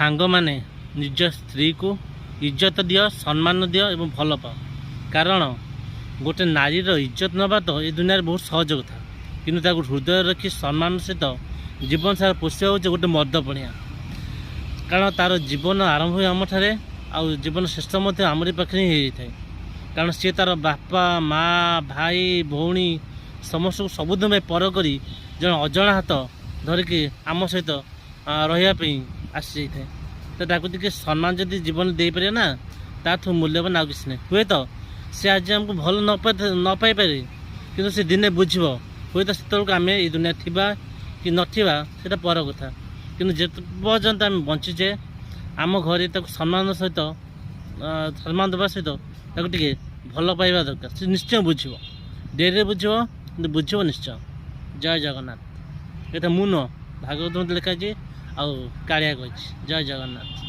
सांग माने निज स्त्री को इज्जत दियो सम्मान दियो एवं भल पाओ कारण गोटे नारीर इज्जत नवा तो ये दुनिया बहुत सहज कथा कि हृदय रखी सम्मान सहित जीवन सारा पोषिया हो गोटे मर्दपणिया कारण तार जीवन आरंभ हुए आम ठारे आउ जीवन श्रेष्ठ आमरी पाखे ही होता है कारण सी तार बापा माँ भाई भौणी समस्त को सबुदिन पर करी जन अजणा हाथ धरिकी आम सहित रही आसी जाए तो ताकू टे सम्मान जब जीवन दे पारे ना ताठू मूल्यवान आ किसी नहीं हुए तो सी आज आमको भल न पाई पारे कि से दिने बुझब हुए तो से आम ये दुनिया थिबा कि नथिबा सेटा पर कथा कि जे पर्यंत आम बंचीचे आम घरे सम्मान सहित सम्मान देवा सहित ताको टिके भल पाइबा दरकार से निश्चय बुझब डेरी बुझब बुझब निश्चय। जय जगन्नाथ। ये मुन भागवत मत लिखा आ कालिया कही जय जगन्नाथ।